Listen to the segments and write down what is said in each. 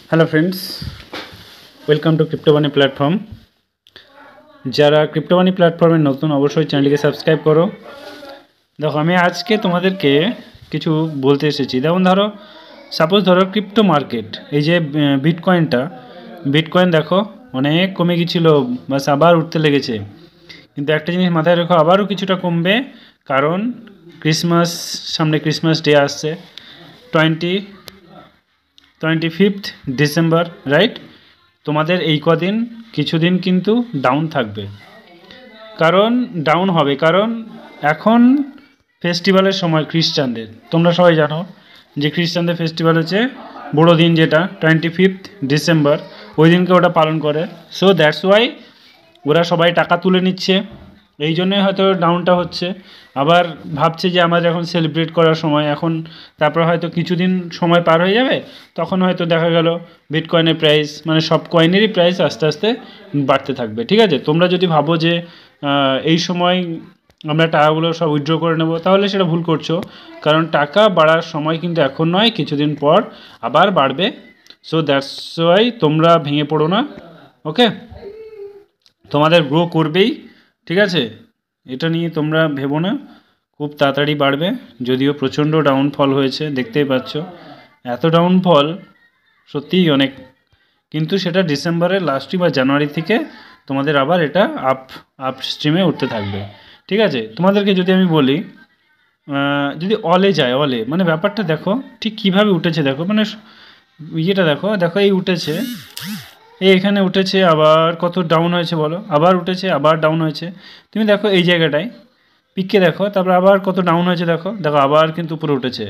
Hello friends, welcome to Cryptobani platform. যারা Cryptobani প্ল্যাটফর্মের নতুন অবশ্যই চ্যানেলটিকে সাবস্ক্রাইব করো। দেখো, আমি আজকে তোমাদেরকে কিছু বলতে এসেছি। যেমন সাপোজ ধরো ক্রিপ্টো মার্কেট, এই যে বিটকয়েন দেখো অনেক কমে গিয়েছিলো, বাস আবার উঠতে লেগেছে। কিন্তু একটা জিনিস মাথায় রেখো, আবারও কিছুটা কমবে, কারণ সামনে ক্রিসমাস ডে আসছে, 25th ডিসেম্বর, রাইট? তোমাদের এই কিছুদিন কিন্তু ডাউন থাকবে, কারণ ডাউন হবে, কারণ এখন ফেস্টিভ্যালের সময় খ্রিস্টানদের। তোমরা সবাই জানো যে খ্রিস্টানদের ফেস্টিভ্যাল হচ্ছে বড়দিন, যেটা 25th ডিসেম্বর, ওই দিনকে ওটা পালন করে। সো দ্যাটস ওয়াই ওরা সবাই টাকা তুলে নিচ্ছে, এই জন্যই হয়তো ডাউনটা হচ্ছে। আবার ভাবছে যে আমাদের এখন সেলিব্রেট করার সময়, এখন তারপর হয়তো কিছুদিন সময় পার হয়ে যাবে, তখন হয়তো দেখা গেল বিটকয়েনের প্রাইস, মানে সব কয়েনেরই প্রাইস আস্তে আস্তে বাড়তে থাকবে। ঠিক আছে, তোমরা যদি ভাবো যে এই সময় আমরা টাকাগুলো সব উইথড্র করে নেব, তাহলে সেটা ভুল করছো, কারণ টাকা বাড়ার সময় কিন্তু এখন নয়, কিছুদিন পর আবার বাড়বে। সো দ্যাটস ওয়াই তোমরা ভেঙে পড়ো না, ওকে? তোমাদের গ্রো করবেই, ঠিক আছে? এটা নিয়ে তোমরা ভেবো না, খুব তাড়াতাড়ি বাড়বে। যদিও প্রচণ্ড ডাউনফল হয়েছে, দেখতেই পাচ্ছ, এত ডাউনফল সত্যিই অনেক, কিন্তু সেটা ডিসেম্বরের লাস্ট বা জানুয়ারি থেকে তোমাদের আবার এটা আপ স্ট্রিমে উঠতে থাকবে। ঠিক আছে, তোমাদেরকে যদি আমি বলি, যদি অলে যায়, অলে মানে ব্যাপারটা দেখো ঠিক কীভাবে উঠেছে, দেখো মানে ইয়েটা দেখো, এই উঠেছে, এখানে উঠেছে, আবার কত ডাউন হয়েছে বলো, আবার উঠেছে, আবার ডাউন হয়েছে। তুমি দেখো এই জায়গাটায় পিককে দেখো, তারপর আবার কত ডাউন হয়েছে, দেখো আবার কিন্তু উপরে উঠেছে,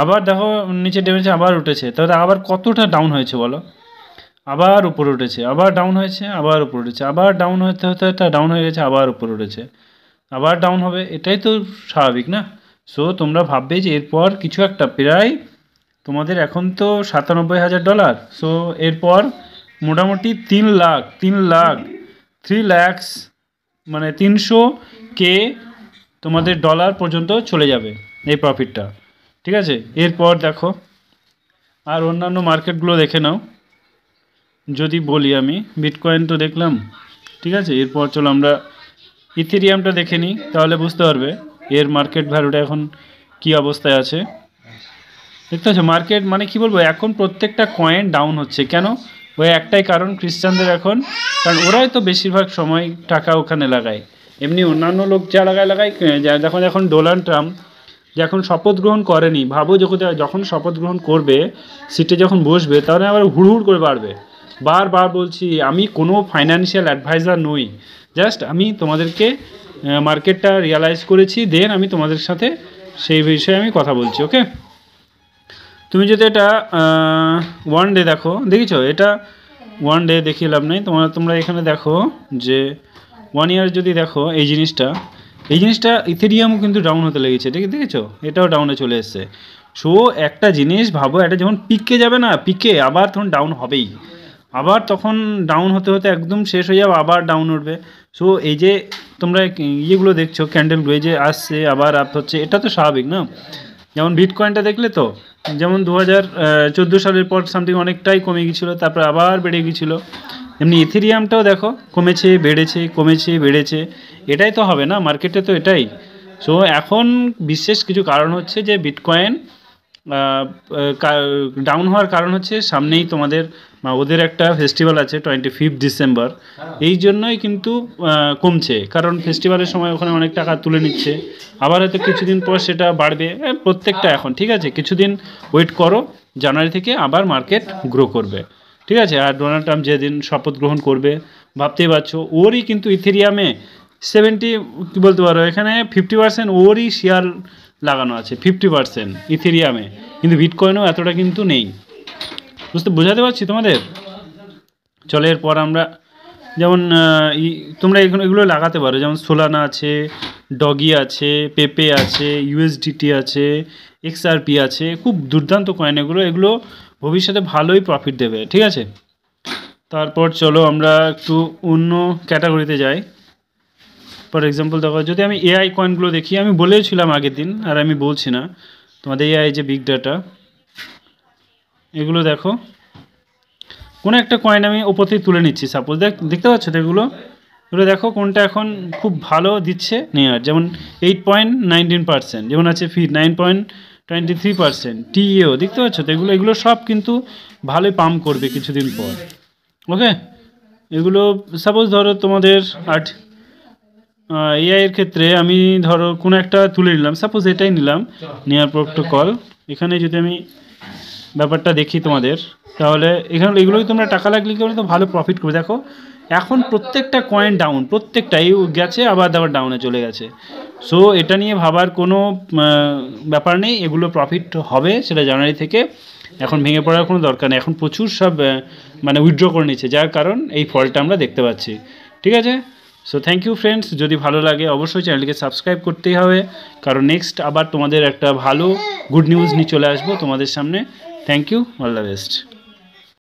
আবার দেখো নিচে নেমেছে, আবার উঠেছে, তাহলে আবার কতটা ডাউন হয়েছে বলো, আবার উপরে উঠেছে, আবার ডাউন হয়েছে, আবার উপরে উঠেছে, আবার ডাউন হতে হতে হতে ডাউন হয়ে গেছে, আবার উপরে উঠেছে, আবার ডাউন হবে, এটাই তো স্বাভাবিক না? সো তোমরা ভাববে যে এরপর কিছু একটা, প্রায় তোমাদের এখন তো $97,000, সো এরপর মোটামুটি 3 লাখ মানে 300K তোমাদের ডলার পর্যন্ত চলে যাবে এই প্রফিটটা। ঠিক আছে, এরপর দেখো আর অন্যান্য মার্কেটগুলো দেখে নাও। যদি বলি আমি, বিটকয়েন তো দেখলাম, ঠিক আছে, এরপর চলো আমরা ইথেরিয়ামটা দেখে নিই, তাহলে বুঝতে পারবে এর মার্কেট ভ্যালুটা এখন কি অবস্থায় আছে। দেখতে পাচ্ছ মার্কেট, মানে কি বলবো, এখন প্রত্যেকটা কয়েন ডাউন হচ্ছে। কেন? ওই একটাই কারণ, খ্রিস্টানদের এখন, কারণ ওরাই তো বেশিরভাগ সময় টাকা ওখানে লাগায়। এমনি অন্যান্য লোক যা লাগায় দেখো, এখন ডোনাল্ড ট্রাম্প যখন শপথ গ্রহণ করেনি, ভাবো যখন শপথ গ্রহণ করবে, সিটে যখন বসবে, তাহলে আবার হুড় করে বাড়বে। বারবার বলছি, আমি কোনো ফাইন্যান্সিয়াল অ্যাডভাইজার নই, জাস্ট আমি তোমাদেরকে মার্কেটটা রিয়ালাইজ করেছি, দেন আমি তোমাদের সাথে সেই বিষয়ে আমি কথা বলছি, ওকে? তুমি যদি এটা ওয়ান ডে দেখেছো, এটা ওয়ান ডে দেখিয়ে লাভ নেই, তোমরা এখানে দেখো যে 1 ইয়ার যদি দেখো, এই জিনিসটা ইথেরিয়ামও কিন্তু ডাউন হতে লেগেছে, দেখেছো, এটাও ডাউনে চলে এসছে। সো একটা জিনিস ভাবো, এটা যেমন পিকে যাবে না, পিকে আবার তখন ডাউন হবেই, আবার তখন ডাউন হতে হতে একদম শেষ হয়ে যাবে, আবার ডাউন উঠবে। সো এই যে তোমরা ইয়েগুলো দেখছো, ক্যান্ডেলগুলো এই যে আসছে আবার আপ হচ্ছে, এটা তো স্বাভাবিক না? যেমন বিটকয়েনটা দেখলে তো, যেমন 2014 সালের পর সামথিং অনেকটাই কমে গিয়েছিলো, তারপর আবার বেড়ে গিয়েছিলো। এমনি ইথেরিয়ামটাও দেখো, কমেছে বেড়েছে, কমেছে বেড়েছে, এটাই তো হবে না মার্কেটে, তো এটাই। সো এখন বিশেষ কিছু কারণ হচ্ছে যে বিটকয়েন ডাউন হওয়ার কারণ হচ্ছে, সামনেই তোমাদের ওদের একটা ফেস্টিভ্যাল আছে 25th ডিসেম্বর, এই জন্যই কিন্তু কমছে, কারণ ফেস্টিভ্যালের সময় ওখানে অনেক টাকা তুলে নিচ্ছে, আবার হয়তো কিছুদিন পর সেটা বাড়বে, প্রত্যেকটা এখন, ঠিক আছে, কিছুদিন ওয়েট করো, জানুয়ারি থেকে আবার মার্কেট গ্রো করবে। ঠিক আছে, আর ডোনাল্ড ট্রাম্প যেদিন শপথ গ্রহণ করবে, ভাবতেই পারছো, ওরই কিন্তু ইথেরিয়ামে 70, কী বলতে পারো, এখানে 50% ওরই শেয়ার লাগানো আছে, 50% ইথেরিয়ামে, কিন্তু বিটকয়েনও এতটা কিন্তু নেই। বোঝাতে পারছি তোমাদের? চলো এরপর আমরা যেমন তোমরা এগুলো লাগাতে পারো, যেমন সোলানা আছে, ডগি আছে, পেপে আছে, ইউএসডিটি আছে, এক্সআরপি আছে, খুব দুর্দান্ত কয়েন এগুলো ভবিষ্যতে ভালোই প্রফিট দেবে। ঠিক আছে, তারপর চলো আমরা একটু অন্য ক্যাটাগরিতে যাই। ফর এক্সাম্পল দেখো, যদি আমি এআই কয়েনগুলো দেখি, আমি বলেছিলাম আগের দিন, আর আমি বলছি না, তোমাদের এআই যে বিগ ডাটা, এগুলো দেখো, কোনো একটা কয়েন আমি ওপর থেকে তুলে নিচ্ছি, সাপোজ দেখতে পাচ্ছ তো এগুলো দেখো কোনটা এখন খুব ভালো দিচ্ছে নেয়ার, যেমন 8.19%, যেমন আছে ফি 9.23%, টিইও দেখতে পাচ্ছ তো এগুলো সব কিন্তু ভালোই পাম্প করবে কিছুদিন পর। ওকে, এগুলো সাপোজ ধরো তোমাদের এআই এর ক্ষেত্রে আমি ধরো কোনো একটা তুলে নিলাম, সাপোজ এটাই নিলাম নেয়ার প্রোটোকল। এখানে যদি আমি ব্যাপারটা দেখি তোমাদের, তাহলে এখানে এগুলোই তোমরা টাকা লাগলে কি তো ভালো প্রফিট করবে। দেখো এখন প্রত্যেকটা কয়েন ডাউন, প্রত্যেকটাই গেছে আবার ডাউনে চলে গেছে। সো এটা নিয়ে ভাবার কোনো ব্যাপার নেই, এগুলো প্রফিট হবে সেটা জানুয়ারি থেকে, এখন ভেঙে পড়ার কোনো দরকার নেই। এখন প্রচুর সব মানে উইথড্র করে নিচ্ছে, যার কারণ এই ফলটা আমরা দেখতে পাচ্ছি। ঠিক আছে, সো থ্যাংক ইউ ফ্রেন্ডস, যদি ভালো লাগে অবশ্যই চ্যানেলটিকে সাবস্ক্রাইব করতেই হবে, কারণ নেক্সট আবার তোমাদের একটা ভালো গুড নিউজ নিয়ে চলে আসবো তোমাদের সামনে। Thank you, all the best.